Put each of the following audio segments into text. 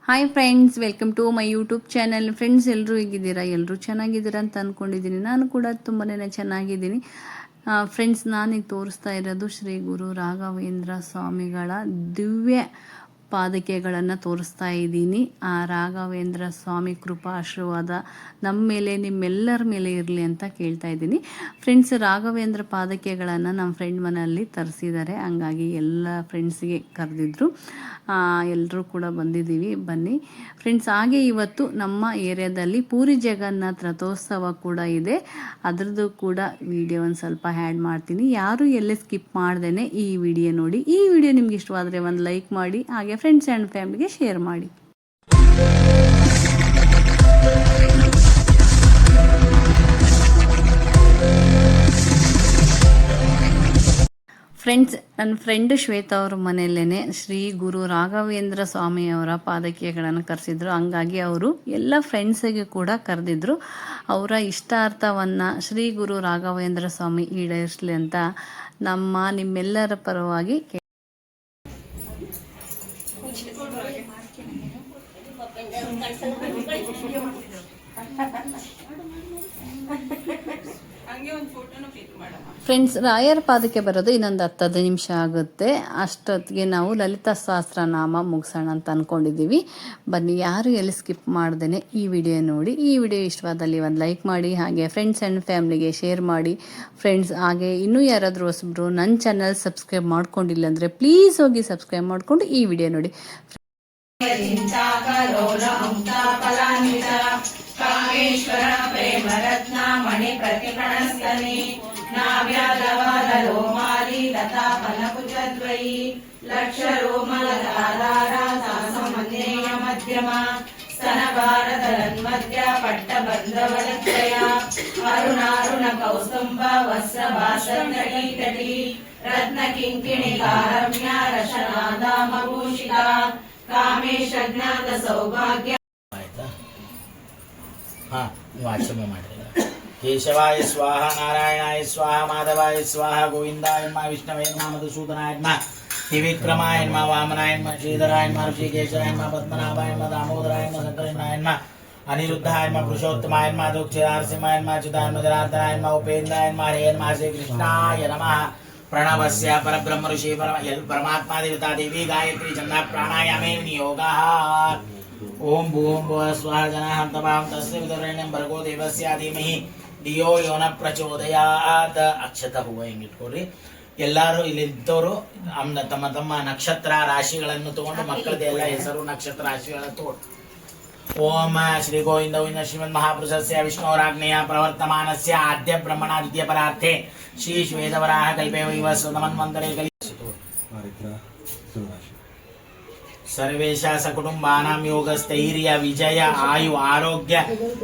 Hi friends, welcome to my YouTube channel. Friends, ಎಲ್ಲರೂ ಹೇಗಿದ್ದೀರಾ? ಎಲ್ಲರೂ ಚೆನ್ನಾಗಿದ್ದೀರಾ ಅಂತ ಅಂದ್ಕೊಂಡಿದ್ದೀನಿ. ನಾನು ಕೂಡ ತುಂಬಾ ಚೆನ್ನಾಗಿದ್ದೀನಿ. ಫ್ರೆಂಡ್ಸ್, ನಾನೀಗ ತೋರಿಸ್ತಾ ಇರೋದು ಶ್ರೀ ಗುರು ರಾಘವೇಂದ್ರ ಸ್ವಾಮಿಗಳ ದಿವ್ಯ ಪಾದಕೆಗಳನ್ನು ತೋರಿಸ್ತಾ ಇದ್ದೀನಿ. ಆ ರಾಘವೇಂದ್ರ ಸ್ವಾಮಿ ಕೃಪಾ ಆಶೀರ್ವಾದ ನಮ್ಮ ಮೇಲೆ, ನಿಮ್ಮೆಲ್ಲರ ಮೇಲೆ ಇರಲಿ ಅಂತ ಕೇಳ್ತಾ ಇದ್ದೀನಿ. ಫ್ರೆಂಡ್ಸ್, ರಾಘವೇಂದ್ರ ಪಾದಕೆಗಳನ್ನು ನಮ್ಮ ಫ್ರೆಂಡ್ ಮನೆಯಲ್ಲಿ ತರಿಸಿದ್ದಾರೆ. ಹಂಗಾಗಿ ಎಲ್ಲ ಫ್ರೆಂಡ್ಸಿಗೆ ಕರೆದಿದ್ರು. ಎಲ್ಲರೂ ಕೂಡ ಬಂದಿದ್ದೀವಿ, ಬನ್ನಿ ಫ್ರೆಂಡ್ಸ್. ಹಾಗೆ ಇವತ್ತು ನಮ್ಮ ಏರಿಯಾದಲ್ಲಿ ಪೂರಿ ಜಗನ್ನಾಥ ರಥೋತ್ಸವ ಕೂಡ ಇದೆ. ಅದರದ್ದು ಕೂಡ ವಿಡಿಯೋ ಒಂದು ಸ್ವಲ್ಪ ಆ್ಯಡ್ ಮಾಡ್ತೀನಿ. ಯಾರು ಎಲ್ಲೇ ಸ್ಕಿಪ್ ಮಾಡ್ದೇನೆ ಈ ವಿಡಿಯೋ ನೋಡಿ. ಈ ವಿಡಿಯೋ ನಿಮ್ಗೆ ಇಷ್ಟವಾದರೆ ಒಂದು ಲೈಕ್ ಮಾಡಿ, ಹಾಗೆ ಫ್ರೆಂಡ್ಸ್ ಆ್ಯಂಡ್ ಫ್ಯಾಮಿಲಿಗೆ ಶೇರ್ ಮಾಡಿ. ಫ್ರೆಂಡ್ಸ್, ನನ್ನ ಫ್ರೆಂಡ್ ಶ್ವೇತಾ ಅವ್ರ ಮನೆಯಲ್ಲೇ ಶ್ರೀ ಗುರು ರಾಘವೇಂದ್ರ ಸ್ವಾಮಿಯವರ ಪಾದಕೆಗಳನ್ನು ಕರೆಸಿದ್ರು. ಹಂಗಾಗಿ ಅವರು ಎಲ್ಲ ಫ್ರೆಂಡ್ಸಿಗೆ ಕೂಡ ಕರೆದಿದ್ರು. ಅವರ ಇಷ್ಟಾರ್ಥವನ್ನು ಶ್ರೀ ಗುರು ರಾಘವೇಂದ್ರ ಸ್ವಾಮಿ ಈಡೇರಿಸಲಿ ಅಂತ ನಿಮ್ಮೆಲ್ಲರ ಪರವಾಗಿ ಫ್ರೆಂಡ್ಸ್, ರಾಯರ ಪಾದಕ್ಕೆ ಬರೋದು ಇನ್ನೊಂದು 10 ನಿಮಿಷ ಆಗುತ್ತೆ. ಅಷ್ಟೊತ್ತಿಗೆ ನಾವು ಲಲಿತಾ ಸಹಸ್ರನಾಮ ಮುಗಿಸೋಣ ಅಂತ ಅಂದ್ಕೊಂಡಿದ್ದೀವಿ. ಬನ್ನಿ, ಯಾರು ಎಲ್ಲಿ ಸ್ಕಿಪ್ ಮಾಡ್ದೇನೆ ಈ ವಿಡಿಯೋ ನೋಡಿ. ಈ ವಿಡಿಯೋ ಇಷ್ಟವಾದಲ್ಲಿ ಒಂದು ಲೈಕ್ ಮಾಡಿ, ಹಾಗೆ ಫ್ರೆಂಡ್ಸ್ ಆ್ಯಂಡ್ ಫ್ಯಾಮಿಲಿಗೆ ಶೇರ್ ಮಾಡಿ. ಫ್ರೆಂಡ್ಸ್, ಹಾಗೆ ಇನ್ನೂ ಯಾರಾದರೂ ಹೊಸಬ್ರು ನನ್ನ ಚಾನಲ್ ಸಬ್ಸ್ಕ್ರೈಬ್ ಮಾಡ್ಕೊಂಡಿಲ್ಲ ಅಂದರೆ ಪ್ಲೀಸ್ ಹೋಗಿ ಸಬ್ಸ್ಕ್ರೈಬ್ ಮಾಡಿಕೊಂಡು ಈ ವಿಡಿಯೋ ನೋಡಿ. ಕಾಮೇಶ್ವರ ಪ್ರೇಮ ರತ್ನ ಮಣಿ ಪ್ರತಿಕಣಸ್ತನೆ ನಾವ್ಯಾದವಾದ ಲೋಮಾಲಿ ಲತಾ ಫಲಕುಚದ್ವಯಿ ಲಕ್ಷ ರೋಮಲಧಾರ ಸಮನ್ಯಯ ಮಧ್ಯಮ ಸ್ತನ ಭಾರತರನ್ಮಧ್ಯ ಪಟ್ಟ ಬಂಧವಲತ್ರಯ ಅರುಣಾರುಣ ಕೌಸ್ತುಂಭ ವಸ್ತ್ರ ಭಾಸತಟಿ ತಟಿ ರತ್ನ ಕಿಂಕಿಣಿ ಕಾರಮ್ಯ ರಶನಾದಾಮಭೂಷಿತ ಕಾಮೇಶ ಜ್ಞಾತ ಸೌಭಾಗ್ಯ. ನೀವು ಆಚರಣೆ ಮಾಡಿರಲ್ಲ. ಕೇಶವಾಯ ಸ್ವಾಹ, ನಾರಾಯಣಾಯ ಸ್ವಾಹ, ಮಾಧವಾಯ ಸ್ವಾಹ, ಗೋವಿಂದಾಯ ನಮಃ, ವಿಷ್ಣವೇ ನಮಃ, ಮಧುಸೂದನಾಯ ನಮಃ, ತ್ರಿವಿಕ್ರಮಾಯ ನಮಃ, ವಾಮನಾಯ ನಮಃ, ಶ್ರೀಧರಾಯ ನಮಃ, ಋಷಿಕೇಶಾಯ ನಮಃ, ಪದ್ಮನಾಭಾಯ ನಮಃ, ದಾಮೋದರಾಯ ನಮಃ, ಸಂಕರ್ಷಣಾಯ ನಮಃ, ಅನಿರುದ್ಧಾಯ ನಮಃ, ಪುರುಷೋತ್ತಮಾಯ ನಮಃ, ದುಃಖಿರಾರಸಿಂಹಾಯ ನಮಃ, ಅಚ್ಯುತಾಯ ಜನಾರ್ದನಾಯ ನಮಃ, ಉಪೇಂದ್ರಾಯ ನಮಃ, ಹರೇ ನಮಃ, ಶ್ರೀಕೃಷ್ಣಾಯ ನಮಃ. ಪ್ರಣವಸ್ಯ ಪರಬ್ರಹ್ಮ ಋಷಿ ಪರಮಾತ್ಮ ದೇವತಾ ದೇವಿ ಗಾಯತ್ರಿ ಚಂದ ಪ್ರಾಣಾಯಾಮೇ ವಿನಿಯೋಗಃ. ಓಂ ಭೂಂ ಭುವಃ ಸ್ವಃ ಜನಃ ತಮಾಂ ತಸ್ಯ ವಿತರಣಂ ಭರ್ಗೋ ದೇವಸ್ಯ ಧೀಮಹಿ ಧಿಯೋ ಯೋ ನ ಪ್ರಚೋದಯಾತ್. ಅಕ್ಷತ ಹೂವ ಹಿಂಗಿಟ್ಕೊಡ್ರಿ. ಎಲ್ಲರೂ ಇಲ್ಲಿ ಇದ್ದವರು ತಮ್ಮ ತಮ್ಮ ನಕ್ಷತ್ರ ರಾಶಿಗಳನ್ನು ತಗೊಂಡು ಮಕ್ಕಳದ ಎಲ್ಲ ಹೆಸರು ನಕ್ಷತ್ರ ರಾಶಿಗಳನ್ನು ತಗೊಂಡು ಓಂ ಶ್ರೀ ಗೋವಿಂದ ಗೋವಿಂದ ಶ್ರೀಮನ್ ಮಹಾಪುರುಷಸ್ಯ ವಿಷ್ಣೋರಾಜ್ಞೆಯ ಪ್ರವರ್ತಮಾನಸ್ಯ ಆದ್ಯ ಬ್ರಹ್ಮಣ ದ್ವಿತೀಯ ಪರಾರ್ಥೆ ಶ್ರೀ ಶ್ವೇತವರಾಹ ಕಲ್ಪೇ ವೈವ ಸ್ವಮನ್ವಂತರೇ ಕಲಿಸಿತು ಸರ್ವೇಶ ಸಕುಟುಂಬಾನಾಂ ಯೋಗಸ್ಥೈರ್ಯ ವಿಜಯ ಆಯು ಆರೋಗ್ಯ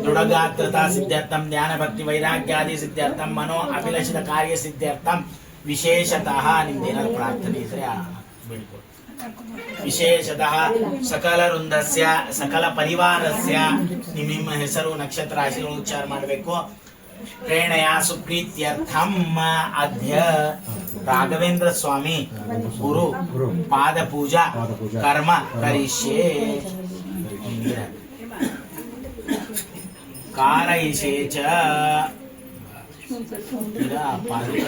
ದೃಢಗಾತ್ರತಾ ಸಿದ್ಧಾರ್ಥಂ ಧ್ಯಾನ ಭಕ್ತಿ ವೈರಾಗ್ಯಾದಿ ಸಿದ್ಧಾರ್ಥಂ ಮನೋ ಅಭಿಲಷಿತ ಕಾರ್ಯ ಸಿದ್ಧಾರ್ಥಂ ವಿಶೇಷತಃ ನಿಮ್ದೇನಾದ್ರು ಪ್ರಾರ್ಥನೆ ಇದ್ರೆ ಬೀಳ್ಕೊಡಿ. ವಿಶೇಷತಃ ಸಕಲ ವೃಂದಸ್ಯ ಸಕಲ ಪರಿವಾರಸ್ಯ ನಿಮ್ಮ ಹೆಸರು ನಕ್ಷತ್ರ ರಾಶಿಗಳು ಉಚ್ಚಾರ ಮಾಡಬೇಕು. ಪ್ರೇಣಯ ಸುಪ್ರೀತ್ಯರ್ಥಂ ಅದ್ಯ ರಾಘವೇಂದ್ರ ಸ್ವಾಮಿ ಗುರು ಪಾದ ಪೂಜಾ ಕರ್ಮ ಕರಿಷ್ಯೆ. ಕಾರಯಿಷೆ ಚ ಈಗ ಪಾದಕ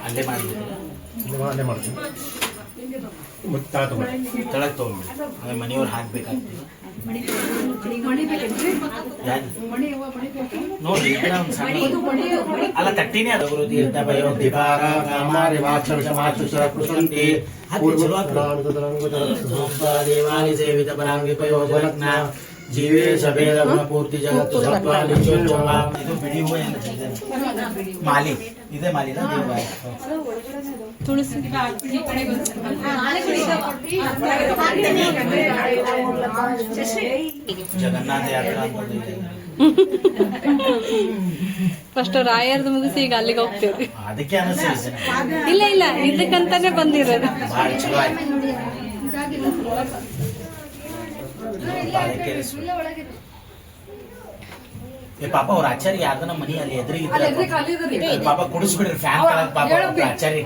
ಅಲ್ಲೇ ಮಾಡ್ತೀನಿ, ತಳಗ್ ತಗೊಂಡ್ಬಿಡಿ. ಆಮೇಲೆ ಮನೆಯವ್ರು ಹಾಕ್ಬೇಕಾಗ್ತದೆ ನೋಡಿ. ಅಲ್ಲ ತಟ್ಟಿನೇ ಅದು ತೀರ್ಥ ಭಯೋದ್ಧಿಭಾರ ಕಾಮಾರಿ ವಾಕ್ಷಮಾಚುಷಿ ದೇವಾಲಿ ಸೇವಿತ ಪರಾಂಗಿ ಪಯೋಜರತ್ನ ಜೀವೇ ಸಭೇದ ಪೂರ್ತಿ ಜಗತ್ತು ಇದು ಬಿಡಿ ಹೂವು ಮಾಲಿ ಇದೆ. ಮಾಲಿನ ತುಳಸಿ ಜಗನ್ನಾಥ ಯಾತ್ರಾ ಫಸ್ಟ್ ರಾಯರ್ದು ಮುಗಿಸಿ ಈಗ ಅಲ್ಲಿಗೆ ಹೋಗ್ತೇವೆ. ಅದಕ್ಕೆ ಅನಿಸ್ತದೆ. ಇಲ್ಲ ಇಲ್ಲ, ಇದಕ್ಕಂತಾನೆ ಬಂದಿರೋದು. ಏ ಪಾಪ ಅವ್ರ ಆಚಾರ್ಯ ಯಾರ್ದನ ಮನಿ ಅಲ್ಲಿ ಎದುರಿಗೆ ಪಾಪ ಕುಡಿಸ್ಬಿಡ್ರಿ ಫ್ಯಾನ್ ಕೆಳಗ್ ಪಾಪ ಅವ್ರ ಆಚಾರ್ಯ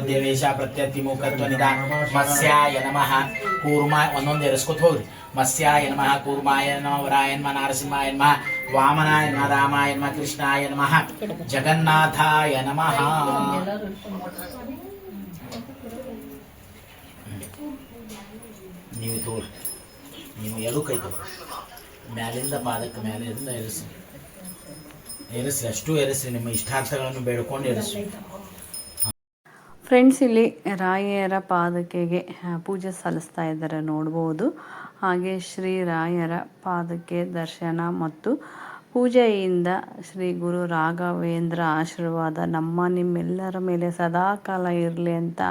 ದೇವೇಶ ಪ್ರತ್ಯರ್ಥಿ ಮುಖತ್ವ ನಿಧ ಮತ್ಸ್ಯಾಯ ನಮಃ ಕೂರ್ಮ ಒಂದೊಂದು ಎರೆಸ್ಕೊತ ಹೋಗ್ರಿ. ಮತ್ಸ್ಯಾಯ ನಮಃ ಕೂರ್ಮಾಯ ನಮಃ ವರಾಯ ನಮಃ ನರಸಿಂಹಾಯ ನಮಃ ವಾಮನಾಯ ನಮಃ ರಾಮಾಯ ನಮಃ ಕೃಷ್ಣಾಯ ನಮಃ ಜಗನ್ನಾಥಾಯ ನಮಃ. ನೀವು ತೋರಿ, ನೀವು ಎರಡೂ ಕೈ ತಗೋರಿ, ಮ್ಯಾಲಿಂದ ಪಾದಕ್ಕೆ ಮ್ಯಾಲಿಂದ ಎರಿಸಿ ಅಷ್ಟು ಎರಿಸ್ರಿ. ನಿಮ್ಮ ಇಷ್ಟಾರ್ಥಗಳನ್ನು ಬೇಡ್ಕೊಂಡು ಎರಿಸಿ. ಫ್ರೆಂಡ್ಸ್, ಇಲ್ಲಿ ರಾಯರ ಪಾದಕೆಗೆ ಪೂಜೆ ಸಲ್ಲಿಸ್ತಾ ಇದ್ದಾರೆ ನೋಡ್ಬೋದು. ಹಾಗೆ ಶ್ರೀ ರಾಯರ ಪಾದಕ್ಕೆ ದರ್ಶನ ಮತ್ತು ಪೂಜೆಯಿಂದ ಶ್ರೀ ಗುರು ರಾಘವೇಂದ್ರ ಆಶೀರ್ವಾದ ನಿಮ್ಮೆಲ್ಲರ ಮೇಲೆ ಸದಾಕಾಲ ಇರಲಿ ಅಂತ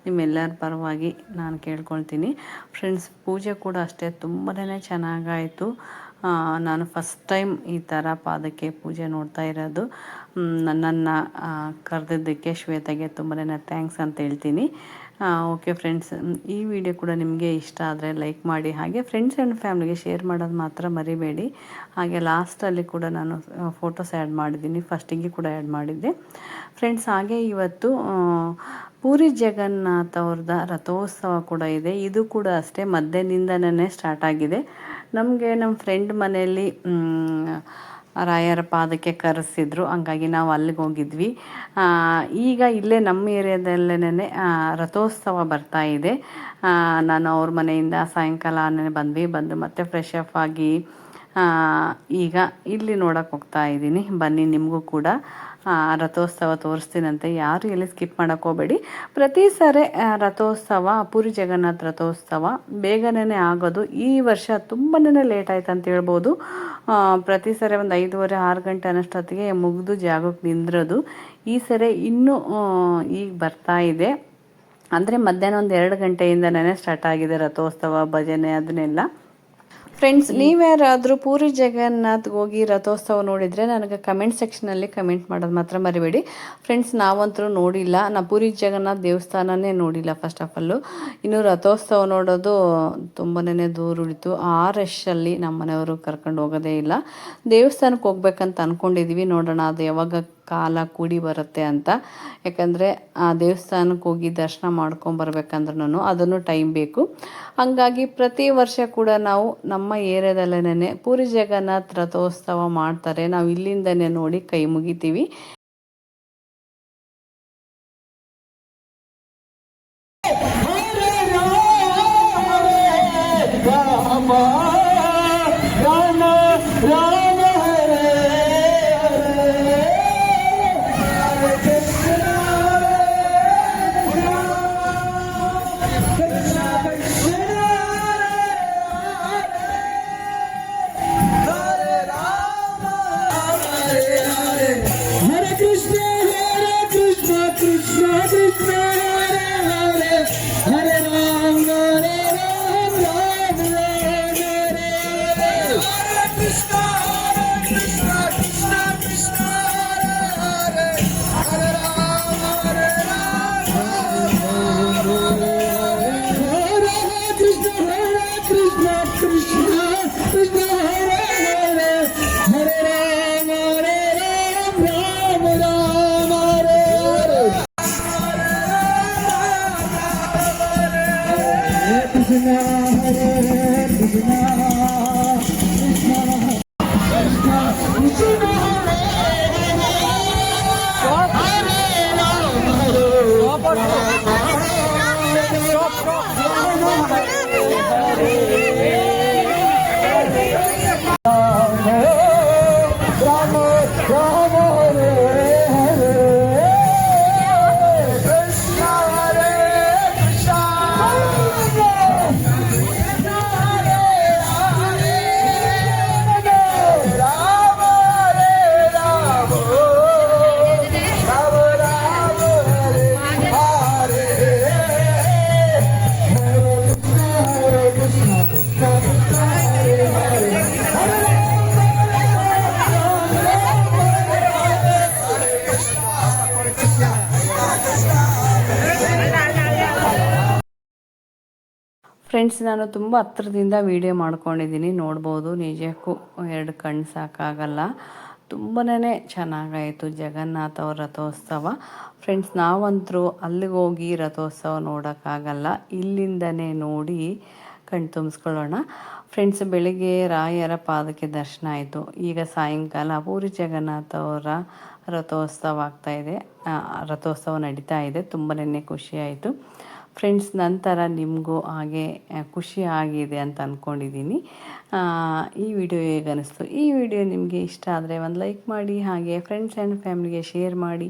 ನಿಮ್ಮೆಲ್ಲರ ಪರವಾಗಿ ನಾನು ಕೇಳ್ಕೊಳ್ತೀನಿ. ಫ್ರೆಂಡ್ಸ್, ಪೂಜೆ ಕೂಡ ಅಷ್ಟೇ ತುಂಬಾ ಚೆನ್ನಾಗಾಯಿತು. ನಾನು ಫಸ್ಟ್ ಟೈಮ್ ಈ ಥರ ಪಾದಕ್ಕೆ ಪೂಜೆ ನೋಡ್ತಾ ಇರೋದು. ನನ್ನನ್ನು ಕರೆದಿದ್ದಕ್ಕೆ ಶ್ವೇತಾಗೆ ತುಂಬಾ ಥ್ಯಾಂಕ್ಸ್ ಅಂತ ಹೇಳ್ತೀನಿ. ಓಕೆ ಫ್ರೆಂಡ್ಸ್, ಈ ವಿಡಿಯೋ ಕೂಡ ನಿಮಗೆ ಇಷ್ಟ ಆದರೆ ಲೈಕ್ ಮಾಡಿ, ಹಾಗೆ ಫ್ರೆಂಡ್ಸ್ ಆ್ಯಂಡ್ ಫ್ಯಾಮ್ಲಿಗೆ ಶೇರ್ ಮಾಡೋದು ಮಾತ್ರ ಮರಿಬೇಡಿ. ಹಾಗೆ ಲಾಸ್ಟಲ್ಲಿ ಕೂಡ ನಾನು ಫೋಟೋಸ್ ಆ್ಯಡ್ ಮಾಡಿದ್ದೀನಿ, ಫಸ್ಟಿಗೆ ಕೂಡ ಆ್ಯಡ್ ಮಾಡಿದ್ದೆ ಫ್ರೆಂಡ್ಸ್. ಹಾಗೆ ಇವತ್ತು ಪೂರಿ ಜಗನ್ನಾಥ್ ಅವ್ರದ್ದು ರಥೋತ್ಸವ ಕೂಡ ಇದೆ. ಇದು ಕೂಡ ಅಷ್ಟೇ ಮಧ್ಯಾಹ್ನದಿಂದನೇ ಸ್ಟಾರ್ಟ್ ಆಗಿದೆ. ನಮಗೆ ನಮ್ಮ ಫ್ರೆಂಡ್ ಮನೆಯಲ್ಲಿ ರಾಯರ ಪಾದಕ್ಕೆ ಕರೆಸಿದ್ರು, ಹಂಗಾಗಿ ನಾವು ಅಲ್ಲಿಗೆ ಹೋಗಿದ್ವಿ. ಈಗ ಇಲ್ಲೇ ನಮ್ಮ ಏರಿಯಾದಲ್ಲೇ ರಥೋತ್ಸವ ಬರ್ತಾ ಇದೆ. ನಾನು ಅವ್ರ ಮನೆಯಿಂದ ಸಾಯಂಕಾಲ ಬಂದು ಮತ್ತೆ ಫ್ರೆಶ್ ಅಪ್ ಆಗಿ ಈಗ ಇಲ್ಲಿ ನೋಡೋಕೆ ಹೋಗ್ತಾ ಇದ್ದೀನಿ. ಬನ್ನಿ, ನಿಮಗೂ ಕೂಡ ರಥೋತ್ಸವ ತೋರಿಸ್ತೀನಂತೆ. ಯಾರು ಎಲ್ಲಿ ಸ್ಕಿಪ್ ಮಾಡೋಕೆ ಹೋಗಬೇಡಿ. ಪ್ರತಿ ಸಾರಿ ರಥೋತ್ಸವ, ಪೂರಿ ಜಗನ್ನಾಥ ರಥೋತ್ಸವ ಬೇಗನೆ ಆಗೋದು. ಈ ವರ್ಷ ತುಂಬಾ ಲೇಟ್ ಆಯ್ತು ಅಂತ ಹೇಳ್ಬೋದು. ಪ್ರತಿ ಸರಿ ಒಂದು 5:30-6 ಗಂಟೆ ಅನ್ನೋಷ್ಟೊತ್ತಿಗೆ ಮುಗಿದು ಜಾಗಕ್ಕೆ ನಿಂದಿರೋದು. ಈ ಸರಿ ಇನ್ನೂ ಈಗ ಬರ್ತಾ ಇದೆ. ಅಂದರೆ ಮಧ್ಯಾಹ್ನ ಒಂದು 2 ಗಂಟೆಯಿಂದನೇ ಸ್ಟಾರ್ಟ್ ಆಗಿದೆ ರಥೋತ್ಸವ, ಭಜನೆ ಅದನ್ನೆಲ್ಲ. ಫ್ರೆಂಡ್ಸ್, ನೀವ್ಯಾರಾದರೂ ಪೂರಿ ಜಗನ್ನಾಥ್ಗೆ ಹೋಗಿ ರಥೋತ್ಸವ ನೋಡಿದರೆ ನನಗೆ ಕಮೆಂಟ್ ಸೆಕ್ಷನಲ್ಲಿ ಕಮೆಂಟ್ ಮಾಡೋದು ಮಾತ್ರ ಮರಿಬೇಡಿ. ಫ್ರೆಂಡ್ಸ್, ನಾವಂತರೂ ನೋಡಿಲ್ಲ, ನಾ ಪೂರಿ ಜಗನ್ನಾಥ ದೇವಸ್ಥಾನನೇ ನೋಡಿಲ್ಲ ಫಸ್ಟ್ ಆಫ್ ಆಲು. ಇನ್ನು ರಥೋತ್ಸವ ನೋಡೋದು ತುಂಬಾ ದೂರ ಉಳಿತು. ಆ ರಶಲ್ಲಿ ನಮ್ಮ ಮನೆಯವರು ಕರ್ಕೊಂಡು ಹೋಗೋದೇ ಇಲ್ಲ. ದೇವಸ್ಥಾನಕ್ಕೆ ಹೋಗ್ಬೇಕಂತ ಅಂದ್ಕೊಂಡಿದ್ದೀವಿ, ನೋಡೋಣ ಅದು ಯಾವಾಗ ಕಾಲ ಕೂಡಿ ಬರುತ್ತೆ ಅಂತ. ಯಾಕಂದರೆ ಆ ದೇವಸ್ಥಾನಕ್ಕೆ ಹೋಗಿ ದರ್ಶನ ಮಾಡ್ಕೊಂಬರ್ಬೇಕಂದ್ರೂ ಅದನ್ನು ಟೈಮ್ ಬೇಕು. ಹಾಗಾಗಿ ಪ್ರತಿ ವರ್ಷ ಕೂಡ ನಾವು ನಮ್ಮ ಏರಿಯಾದಲ್ಲೇ ಪೂರಿ ಜಗನ್ನಾಥ ರಥೋತ್ಸವ ಮಾಡ್ತಾರೆ. ನಾವು ಇಲ್ಲಿಂದನೇ ನೋಡಿ ಕೈ ಮುಗಿತೀವಿ. ಫ್ರೆಂಡ್ಸ್, ನಾನು ತುಂಬ ಹತ್ರದಿಂದ ವೀಡಿಯೋ ಮಾಡ್ಕೊಂಡಿದ್ದೀನಿ, ನೋಡ್ಬೋದು. ನಿಜಕ್ಕೂ 2 ಕಣ್ಣು ಸಾಕಾಗಲ್ಲ. ತುಂಬನೇ ಚೆನ್ನಾಗಾಯಿತು ಜಗನ್ನಾಥ ಅವ್ರ ರಥೋತ್ಸವ. ಫ್ರೆಂಡ್ಸ್, ನಾವಂತರೂ ಅಲ್ಲಿಗೆ ಹೋಗಿ ರಥೋತ್ಸವ ನೋಡೋಕ್ಕಾಗಲ್ಲ, ಇಲ್ಲಿಂದನೇ ನೋಡಿ ಕಣ್ಣು ತುಂಬಿಸ್ಕೊಳ್ಳೋಣ. ಫ್ರೆಂಡ್ಸ್, ಬೆಳಿಗ್ಗೆ ರಾಯರ ಪಾದಕ್ಕೆ ದರ್ಶನ ಆಯಿತು. ಈಗ ಸಾಯಂಕಾಲ ಪೂರಿ ಜಗನ್ನಾಥ ಅವರ ರಥೋತ್ಸವ ನಡೀತಾ ಇದೆ. ತುಂಬನೇ ಖುಷಿಯಾಯಿತು ಫ್ರೆಂಡ್ಸ್. ನಂತರ ನಿಮಗೂ ಹಾಗೆ ಖುಷಿ ಆಗಿದೆ ಅಂತ ಅಂದ್ಕೊಂಡಿದ್ದೀನಿ. ಈ ವಿಡಿಯೋ ಹೇಗೆ ಅನ್ನಿಸ್ತು? ಈ ವಿಡಿಯೋ ನಿಮಗೆ ಇಷ್ಟ ಆದರೆ ಒಂದು ಲೈಕ್ ಮಾಡಿ, ಹಾಗೆ ಫ್ರೆಂಡ್ಸ್ ಆ್ಯಂಡ್ ಫ್ಯಾಮಿಲಿಗೆ ಶೇರ್ ಮಾಡಿ.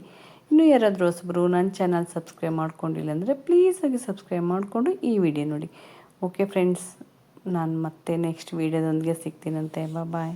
ಇನ್ನೂ ಯಾರಾದರೂ ಹೊಸಬರು ನನ್ನ ಚಾನಲ್ ಸಬ್ಸ್ಕ್ರೈಬ್ ಮಾಡ್ಕೊಂಡಿಲ್ಲ ಅಂದರೆ ಪ್ಲೀಸ್ ಆಗಿ ಸಬ್ಸ್ಕ್ರೈಬ್ ಮಾಡಿಕೊಂಡು ಈ ವಿಡಿಯೋ ನೋಡಿ. ಓಕೆ ಫ್ರೆಂಡ್ಸ್, ನಾನು ಮತ್ತೆ ನೆಕ್ಸ್ಟ್ ವಿಡಿಯೋದೊಂದಿಗೆ ಸಿಗ್ತೀನಂತೆ. ಬಾಯ್.